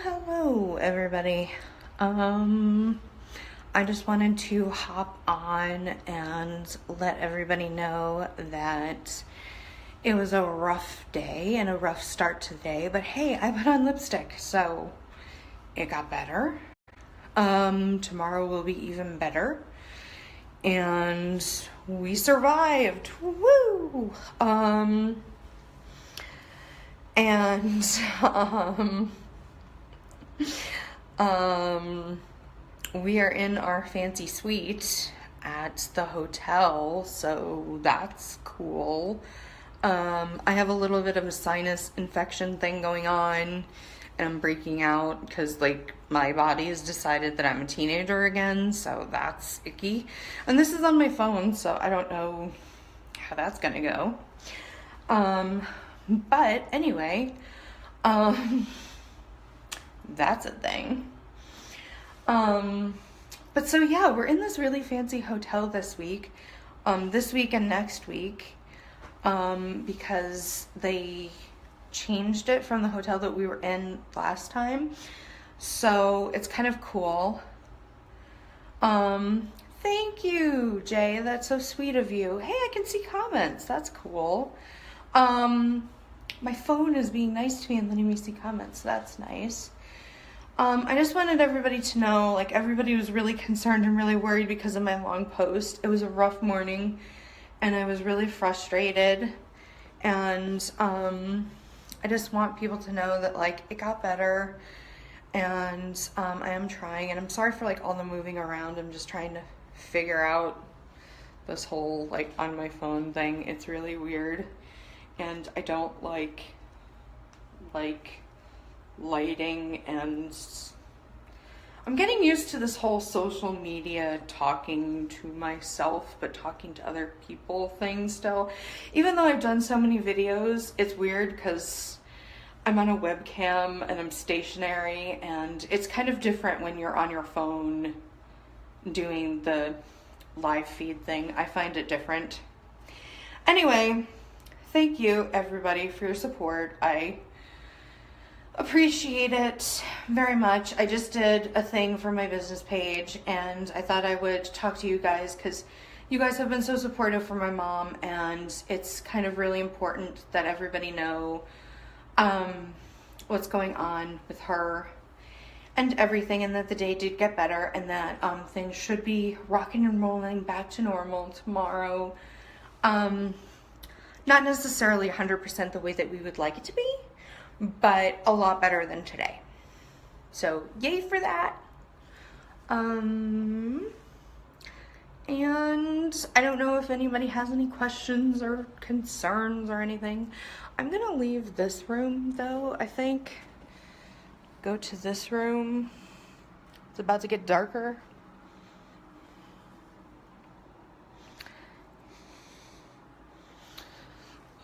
Hello everybody. I just wanted to hop on and let everybody know that it was a rough day and a rough start to the day, but hey, I put on lipstick, so it got better. Tomorrow will be even better. And we survived. Woo! And we are in our fancy suite at the hotel, so that's cool. I have a little bit of a sinus infection thing going on, and I'm breaking out because, like, my body has decided that I'm a teenager again, so that's icky. And this is on my phone, so I don't know how that's gonna go. But anyway, that's a thing. But so yeah, we're in this really fancy hotel this week and next week, because they changed it from the hotel that we were in last time. So it's kind of cool. Thank you, Jay. That's so sweet of you. Hey, I can see comments. That's cool. My phone is being nice to me and letting me see comments. So that's nice. I just wanted everybody to know, like, everybody was really concerned and really worried because of my long post. It was a rough morning and I was really frustrated, and I just want people to know that, like, it got better, and I am trying, and I'm sorry for, like, all the moving around. I'm just trying to figure out this whole, like, on my phone thing. It's really weird, and I don't like lighting, and I'm getting used to this whole social media talking to myself but talking to other people thing still. Even though I've done so many videos, it's weird because I'm on a webcam and I'm stationary, and it's kind of different when you're on your phone doing the live feed thing. I find it different. Anyway, thank you everybody for your support. I appreciate it very much. I just did a thing for my business page, and I thought I would talk to you guys because you guys have been so supportive for my mom, and it's kind of really important that everybody know what's going on with her and everything, and that the day did get better, and that things should be rocking and rolling back to normal tomorrow. Not necessarily 100% the way that we would like it to be, but a lot better than today. So yay for that. And I don't know if anybody has any questions or concerns or anything. I'm gonna leave this room though, I think. Go to this room. It's about to get darker.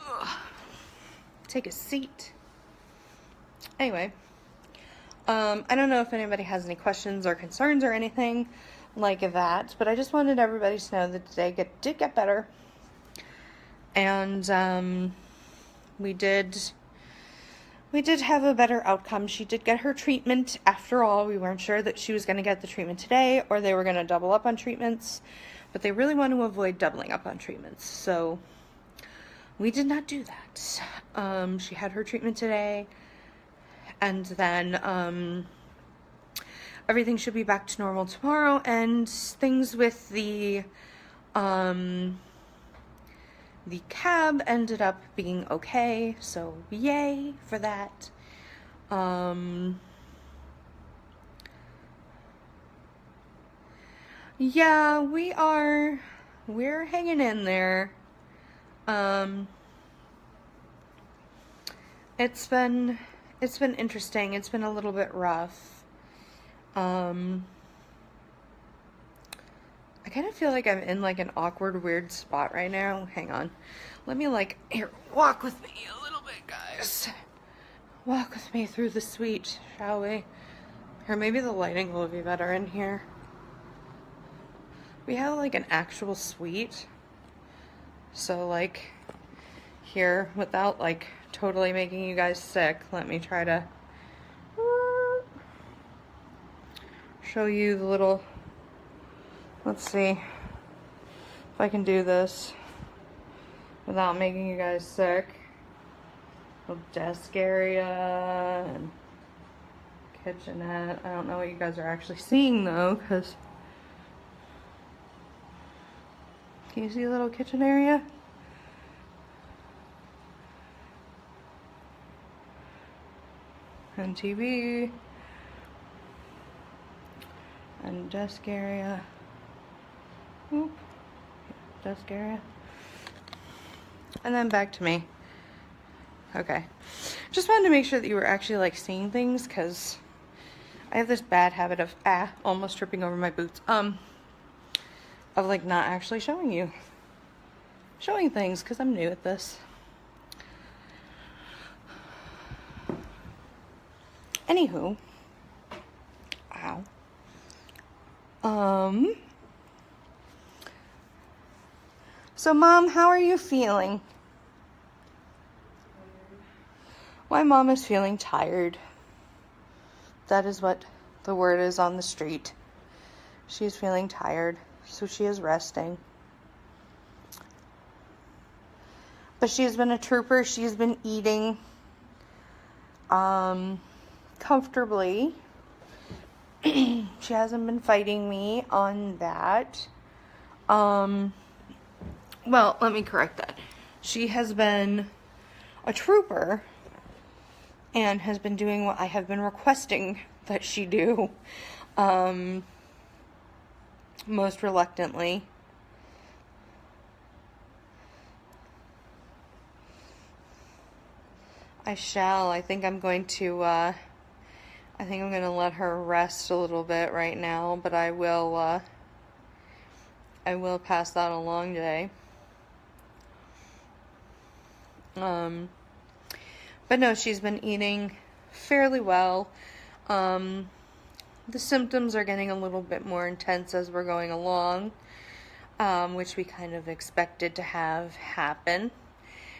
Ugh. Take a seat. Anyway, I don't know if anybody has any questions or concerns or anything like that, but I just wanted everybody to know that today did get better, and we did have a better outcome. She did get her treatment after all. We weren't sure that she was going to get the treatment today or they were going to double up on treatments, but they really want to avoid doubling up on treatments, so we did not do that. She had her treatment today. And then everything should be back to normal tomorrow, and things with the cab ended up being okay, so yay for that. Yeah, we're hanging in there. It's been interesting. It's been a little bit rough. I kind of feel like I'm in, like, an awkward, weird spot right now. Hang on. Let me, like, here, walk with me a little bit, guys. Walk with me through the suite, shall we? Or maybe the lighting will be better in here. We have, like, an actual suite. So, like, here, without, like, totally making you guys sick, let me try to show you the little, let's see if I can do this without making you guys sick. Little desk area and kitchenette. I don't know what you guys are actually seeing though, because can you see a little kitchen area? And TV and desk area. Oop. Desk area. And then back to me. Okay. Just wanted to make sure that you were actually like seeing things, because I have this bad habit of almost tripping over my boots. Of like not actually showing things, because I'm new at this. Anywho, so Mom, how are you feeling? My mom is feeling tired. That is what the word is on the street. She is feeling tired, so she is resting. But she has been a trooper. She has been eating comfortably. She hasn't been fighting me on that. Well, let me correct that. She has been a trooper and has been doing what I have been requesting that she do, most reluctantly. I shall. I think I'm going to let her rest a little bit right now, but I will pass that along today. But no, she's been eating fairly well. The symptoms are getting a little bit more intense as we're going along, which we kind of expected to have happen.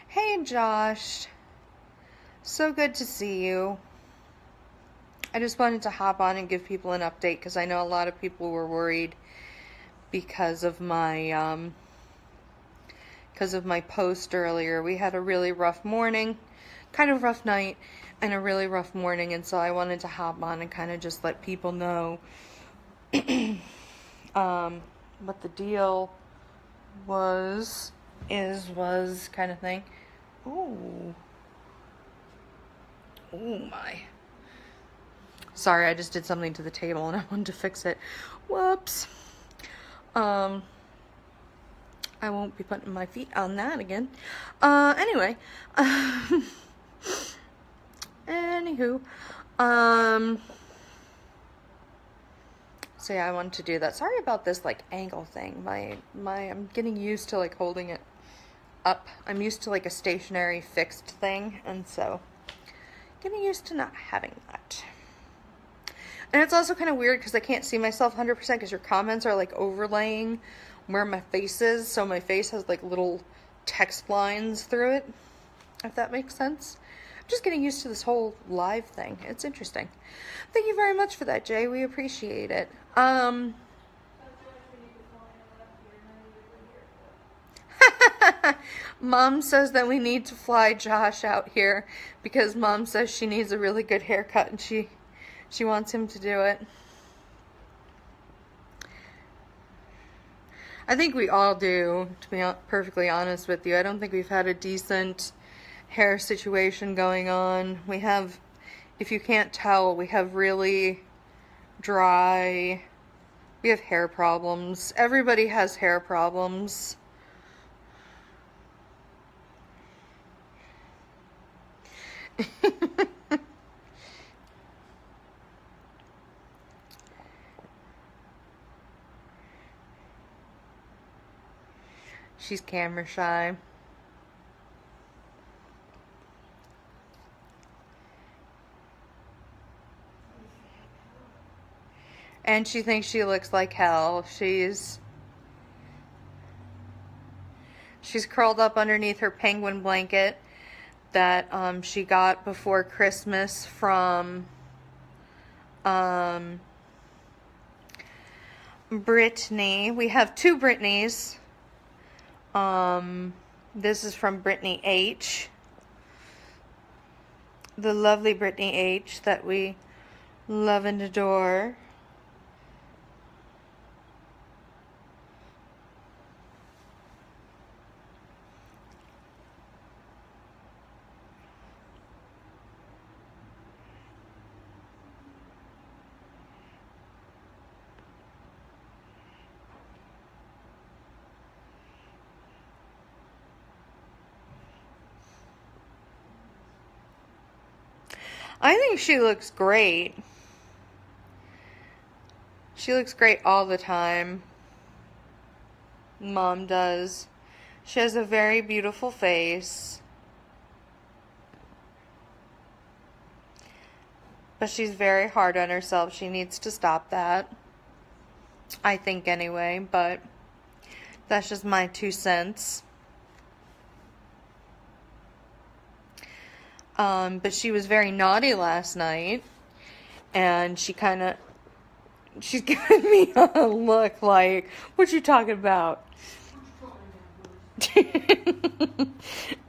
Hey, Josh. So good to see you. I just wanted to hop on and give people an update, because I know a lot of people were worried because of my post earlier. We had a really rough morning, kind of rough night, and a really rough morning, and so I wanted to hop on and kind of just let people know what the deal was kind of thing. Ooh. Oh my. Sorry, I just did something to the table and I wanted to fix it. Whoops. I won't be putting my feet on that again. Anyway. Anywho. So yeah, I wanted to do that. Sorry about this like angle thing. I'm getting used to like holding it up. I'm used to like a stationary fixed thing, and so getting used to not having that. And it's also kind of weird because I can't see myself 100% because your comments are like overlaying where my face is, so my face has like little text lines through it, if that makes sense. I'm just getting used to this whole live thing. It's interesting. Thank you very much for that, Jay. We appreciate it. Mom says that we need to fly Josh out here because Mom says she needs a really good haircut and she wants him to do it. I think we all do, to be perfectly honest with you. I don't think we've had a decent hair situation going on. We have, if you can't tell, we have really dry, we have hair problems. Everybody has hair problems. She's camera shy. And she thinks she looks like hell. She's curled up underneath her penguin blanket that she got before Christmas from Brittany. We have two Brittany's. This is from Brittany H. The lovely Brittany H that we love and adore. I think she looks great. She looks great all the time. Mom does. She has a very beautiful face. But she's very hard on herself. She needs to stop that. I think anyway, but that's just my 2 cents. But she was very naughty last night, and she's giving me a look like, what you talking about?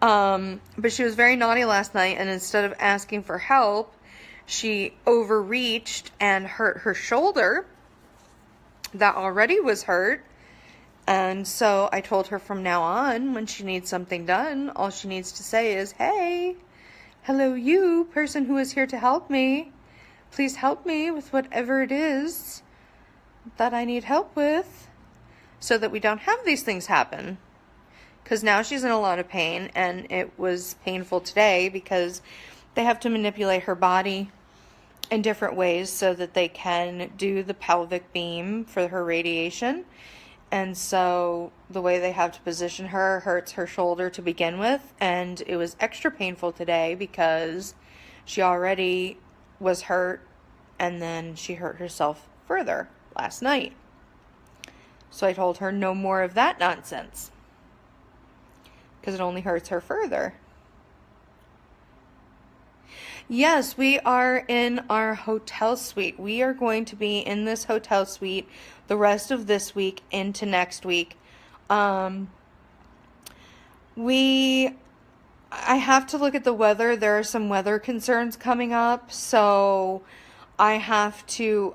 But she was very naughty last night, and instead of asking for help, she overreached and hurt her shoulder that already was hurt. And so I told her from now on, when she needs something done, all she needs to say is, hey, hello, you person who is here to help me. Please help me with whatever it is that I need help with, so that we don't have these things happen. Because now she's in a lot of pain, and it was painful today because they have to manipulate her body in different ways so that they can do the pelvic beam for her radiation. And so the way they have to position her hurts her shoulder to begin with. And it was extra painful today because she already was hurt, and then she hurt herself further last night. So I told her no more of that nonsense, because it only hurts her further. Yes, we are in our hotel suite. We are going to be in this hotel suite the rest of this week into next week. I have to look at the weather. There are some weather concerns coming up, so I have to,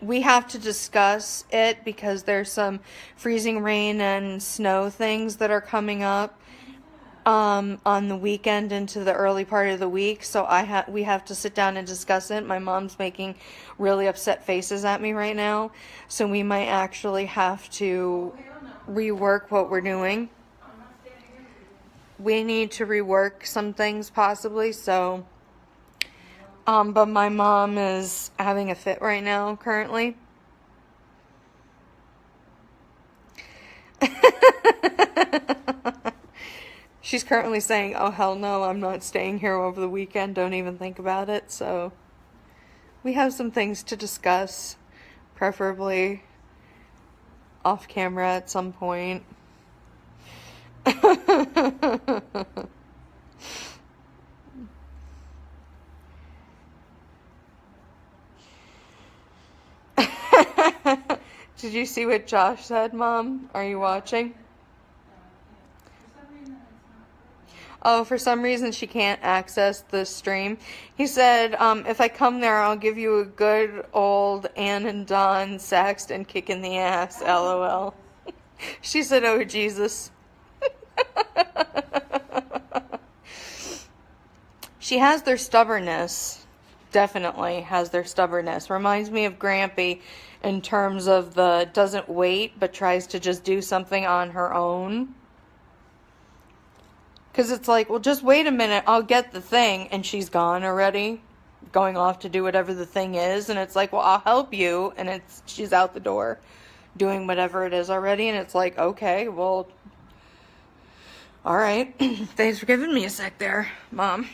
we have to discuss it because there's some freezing rain and snow things that are coming up on the weekend into the early part of the week. So we have to sit down and discuss it. My mom's making really upset faces at me right now, so we might actually have to rework what we're doing. We need to rework some things possibly, so but my mom is having a fit right now currently. She's currently saying, oh hell no, I'm not staying here over the weekend, don't even think about it. So we have some things to discuss, preferably off camera at some point. Did you see what Josh said, Mom? Are you watching? Oh, for some reason she can't access the stream. He said, if I come there, I'll give you a good old Ann and Don Saxton kick in the ass, LOL. She said, oh, Jesus. She has their stubbornness. Definitely has their stubbornness. Reminds me of Grampy in terms of the doesn't wait, but tries to just do something on her own. Because it's like, well, just wait a minute, I'll get the thing, and she's gone already, going off to do whatever the thing is, and it's like, well, I'll help you, and she's out the door doing whatever it is already, and it's like, okay, well, all right, thanks for giving me a sec there, Mom.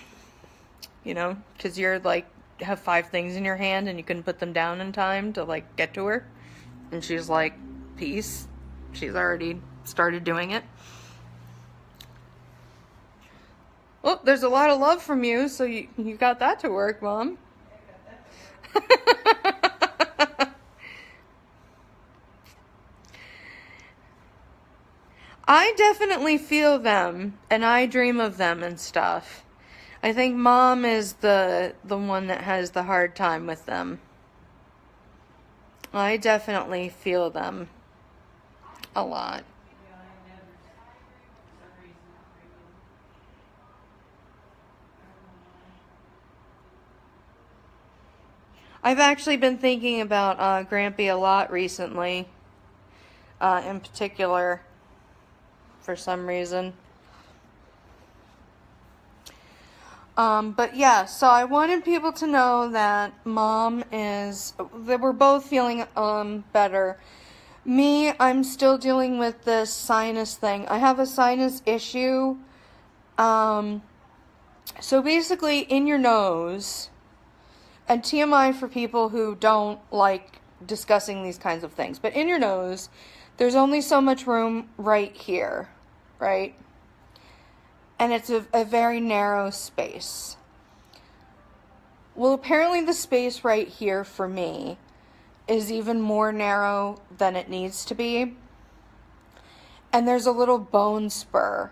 You know, because you're like, have 5 things in your hand, and you couldn't put them down in time to, like, get to her, and she's like, peace, she's already started doing it. Oh, there's a lot of love from you, so you got that to work, Mom. I definitely feel them, and I dream of them and stuff. I think Mom is the one that has the hard time with them. I definitely feel them a lot. I've actually been thinking about Grampy a lot recently, in particular, for some reason. But yeah, so I wanted people to know that that we're both feeling better. Me, I'm still dealing with this sinus thing. I have a sinus issue. So basically, in your nose, and TMI for people who don't like discussing these kinds of things, but in your nose, there's only so much room right here, right? And it's a very narrow space. Well, apparently the space right here for me is even more narrow than it needs to be. And there's a little bone spur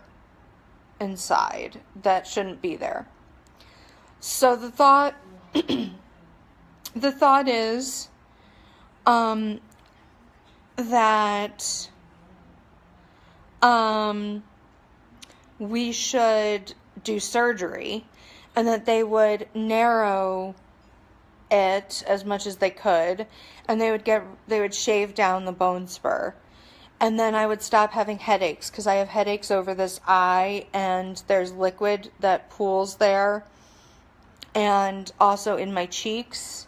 inside that shouldn't be there. So the thought is that we should do surgery, and that they would narrow it as much as they could, and they would shave down the bone spur, and then I would stop having headaches, because I have headaches over this eye, and there's liquid that pools there, and also in my cheeks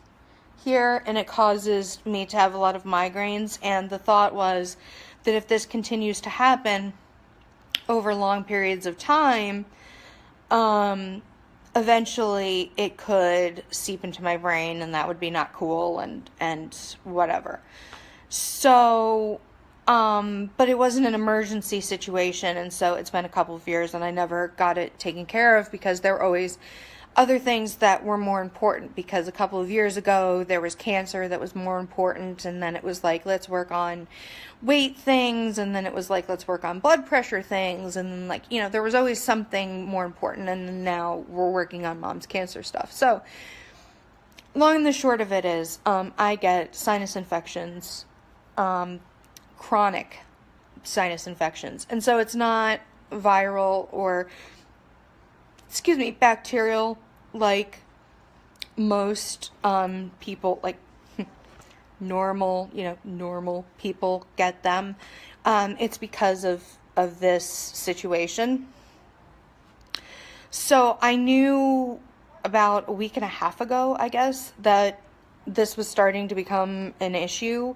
here, and it causes me to have a lot of migraines. And the thought was that if this continues to happen over long periods of time, eventually it could seep into my brain, and that would be not cool, and whatever. So, but it wasn't an emergency situation, and so it's been a couple of years, and I never got it taken care of, because there were always other things that were more important, because a couple of years ago there was cancer that was more important, and then it was like, let's work on weight things, and then it was like, let's work on blood pressure things, and then, like, you know, there was always something more important, and now we're working on Mom's cancer stuff. So long and the short of it is, I get sinus infections, chronic sinus infections, and so it's not viral or bacterial, like most people, like normal people get them. It's because of this situation. So I knew about a week and a half ago, I guess, that this was starting to become an issue,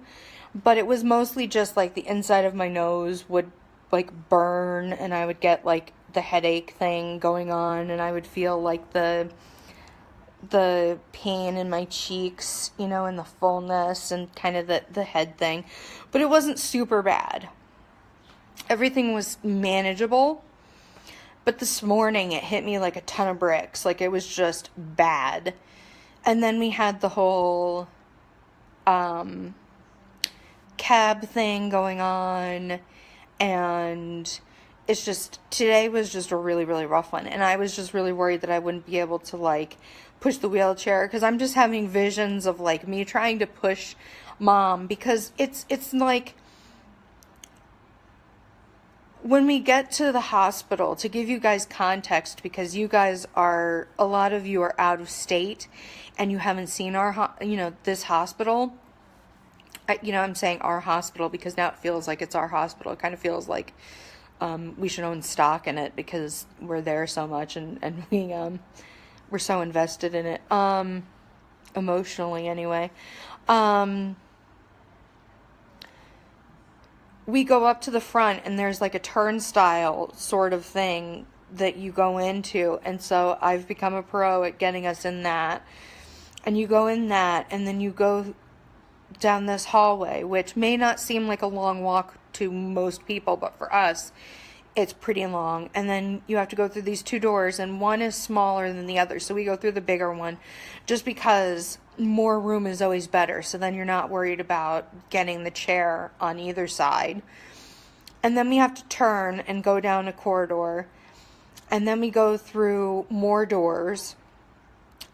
but it was mostly just like the inside of my nose would like burn, and I would get like the headache thing going on, and I would feel like the pain in my cheeks, you know, and the fullness, and kind of the head thing, but it wasn't super bad. Everything was manageable, but this morning it hit me like a ton of bricks. Like, it was just bad. And then we had the whole cab thing going on, and it's just, today was just a really, really rough one. And I was just really worried that I wouldn't be able to, like, push the wheelchair, because I'm just having visions of, like, me trying to push Mom, because it's like, when we get to the hospital, to give you guys context, because you guys a lot of you are out of state, and you haven't seen this hospital. I'm saying our hospital because now it feels like it's our hospital. It kind of feels like we should own stock in it, because we're there so much, and we're so invested in it, emotionally anyway. We go up to the front, and there's like a turnstile sort of thing that you go into, and so I've become a pro at getting us in that. And you go in that, and then you go down this hallway, which may not seem like a long walk to most people, but for us, it's pretty long. And then you have to go through these two doors, and one is smaller than the other, so we go through the bigger one, just because more room is always better, so then you're not worried about getting the chair on either side. And then we have to turn and go down a corridor. And then we go through more doors.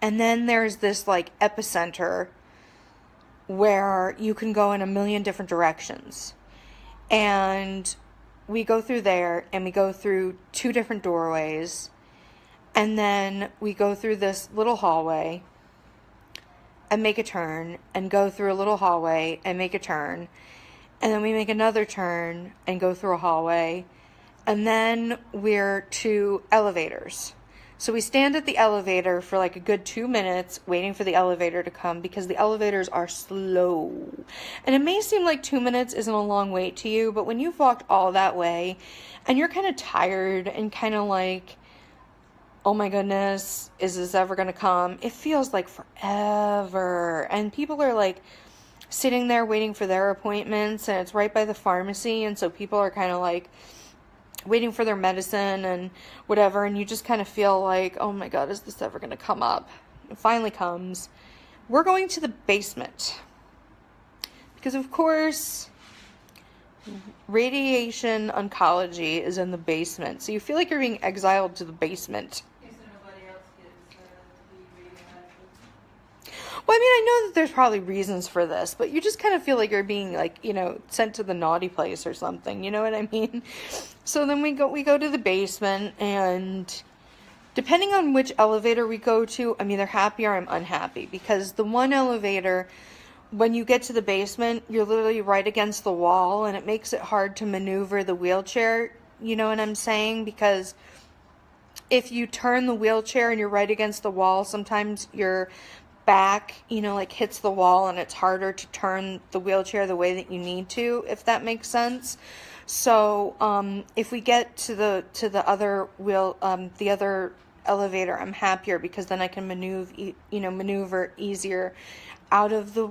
And then there's this like epicenter where you can go in a million different directions. And we go through there, and we go through 2 different doorways. And then we go through this little hallway and make a turn, and go through a little hallway and make a turn. And then we make another turn and go through a hallway. And then we're to elevators. So we stand at the elevator for like a good 2 minutes waiting for the elevator to come, because the elevators are slow. And it may seem like 2 minutes isn't a long wait to you, but when you've walked all that way and you're kind of tired and kind of like, oh my goodness, is this ever going to come? It feels like forever. And people are like sitting there waiting for their appointments, and it's right by the pharmacy. And so people are kind of like waiting for their medicine and whatever, and you just kind of feel like, oh my god, is this ever going to come up? It finally comes. We're going to the basement because, of course, radiation oncology is in the basement, so you feel like you're being exiled to the basement. Well, I mean, I know that there's probably reasons for this, but you just kind of feel like you're being, like, you know, sent to the naughty place or something, you know what I mean? So then we go to the basement, and depending on which elevator we go to, I'm either happy or I'm unhappy, because the one elevator, when you get to the basement, you're literally right against the wall, and it makes it hard to maneuver the wheelchair, you know what I'm saying? Because if you turn the wheelchair and you're right against the wall, sometimes your back, you know, like hits the wall, and it's harder to turn the wheelchair the way that you need to, if that makes sense. So if we get to the other the other elevator, I'm happier, because then I can maneuver easier out of the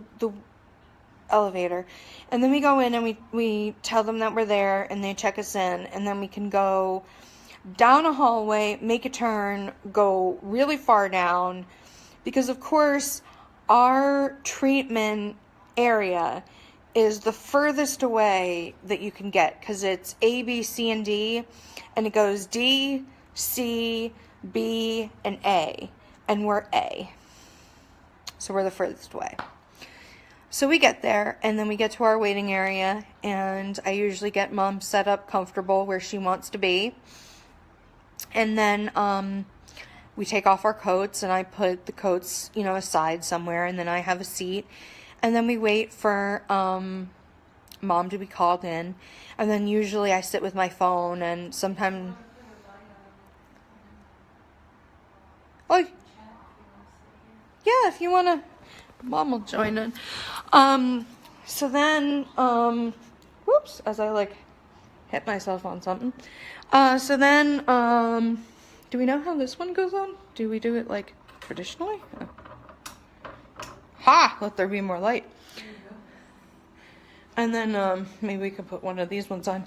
elevator. And then we go in, and we tell them that we're there, and they check us in, and then we can go down a hallway, make a turn, go really far down, because of course our treatment area is the furthest away that you can get, because it's A, B, C, and D, and it goes D, C, B, and A, and we're A. So we're the furthest away. So we get there, and then we get to our waiting area, and I usually get Mom set up comfortable where she wants to be. And then we take off our coats, and I put the coats, you know, aside somewhere, and then I have a seat. And then we wait for Mom to be called in. And then usually I sit with my phone, and sometimes... Oh, yeah, if you want to... Mom will join in. So then, whoops, as I, like, hit myself on something. So then, do we know how this one goes on? Do we do it, like, traditionally? Oh. Ha! Let there be more light. And then, maybe we could put one of these ones on.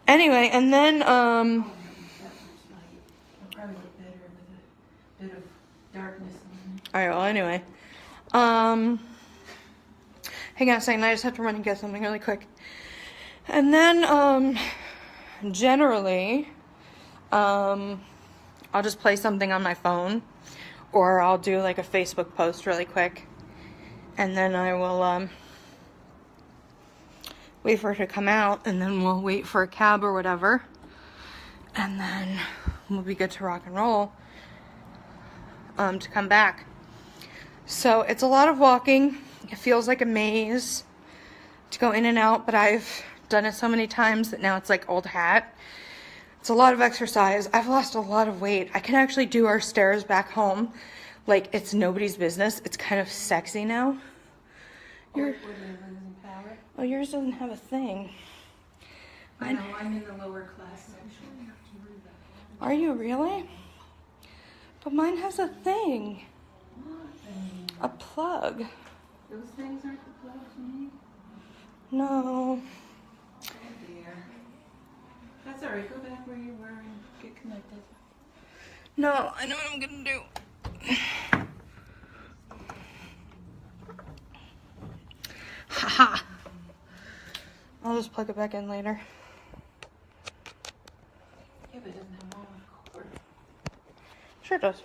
Anyway, and then, It'll probably look better with a bit of darkness on it. Alright, well, anyway. Hang on a second, I just have to run and get something really quick. And then, generally, I'll just play something on my phone, or I'll do like a Facebook post really quick, and then I will, wait for it to come out, and then we'll wait for a cab or whatever, and then we'll be good to rock and roll, to come back. So it's a lot of walking. It feels like a maze to go in and out, but I've done it so many times that now it's like old hat. It's a lot of exercise. I've lost a lot of weight. I can actually do our stairs back home like it's nobody's business. It's kind of sexy now. Oh, yours doesn't have a thing. I know, I'm in the lower class section. Are you really? But mine has a thing. A plug. Those things aren't the plugs you need? No. Oh dear. That's alright, go back where you were and get connected. No, I know what I'm gonna do. Haha. I'll just plug it back in later. Sure does.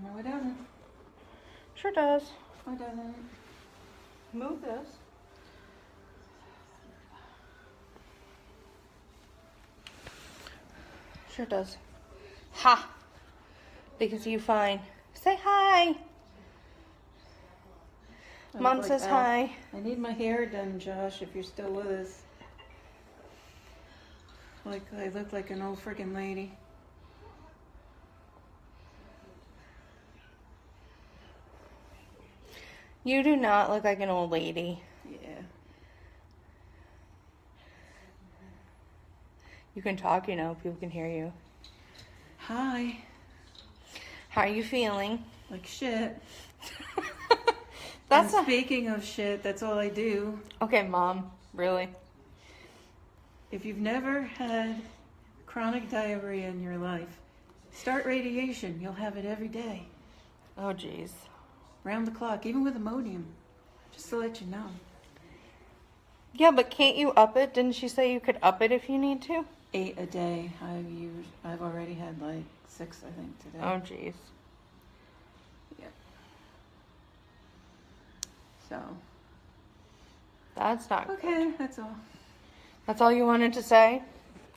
No, it doesn't. Sure does. It doesn't. Move this. Sure does. Ha! Because you fine. Say hi. Mom says hi. I need my hair done, Josh, if you're still with us. Like, I look like an old freaking lady. You do not look like an old lady. Yeah. You can talk, you know, people can hear you. Hi. How are you feeling? Like shit. That's And speaking of shit, that's all I do. Okay, Mom. Really? If you've never had chronic diarrhea in your life, start radiation. You'll have it every day. Oh, jeez. Round the clock, even with Imodium. Just to let you know. Yeah, but can't you up it? Didn't she say you could up it if you need to? 8 a day. I've already had like 6, I think, today. Oh, jeez. Yeah. So. That's not good. Okay, that's all. That's all you wanted to say?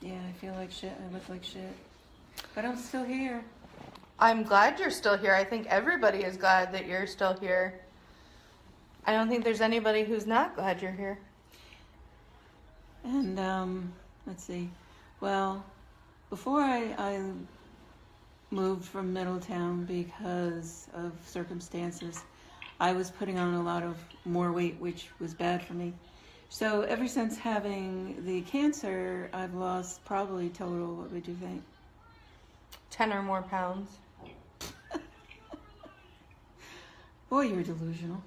Yeah, I feel like shit. I look like shit. But I'm still here. I'm glad you're still here. I think everybody is glad that you're still here. I don't think there's anybody who's not glad you're here. And, let's see. Well, before I moved from Middletown because of circumstances, I was putting on a lot of more weight, which was bad for me. So ever since having the cancer, I've lost probably total, what would you think? 10 or more pounds. Boy, you're delusional.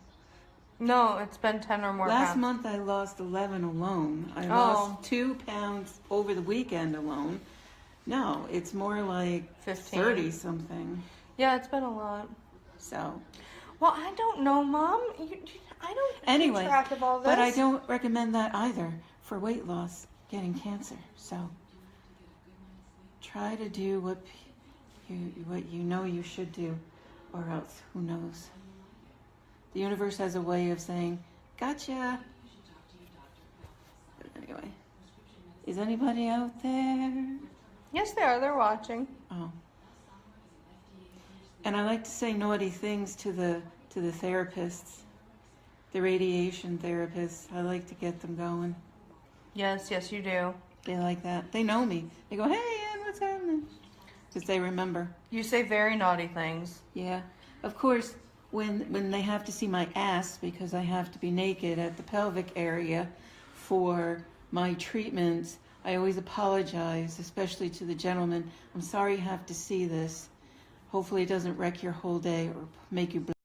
No, it's been 10 or more Last pounds. month I lost 11 alone. I lost 2 pounds over the weekend alone. No, it's more like 15. 30 something. Yeah, it's been a lot. So Well, I don't know, Mom. I don't anyway, keep track of all this. but I don't recommend that either for weight loss, getting cancer. So try to do what you know you should do, or else who knows. The universe has a way of saying, "Gotcha." But anyway, is anybody out there? Yes, they are. They're watching. Oh. And I like to say naughty things to the therapists, the radiation therapists. I like to get them going. Yes, you do. They like that. They know me. They go, "Hey, Ann, what's happening?" Because they remember. You say very naughty things. Yeah. Of course, when they have to see my ass, because I have to be naked at the pelvic area for my treatments, I always apologize, especially to the gentleman. "I'm sorry you have to see this. Hopefully it doesn't wreck your whole day or make you bleed."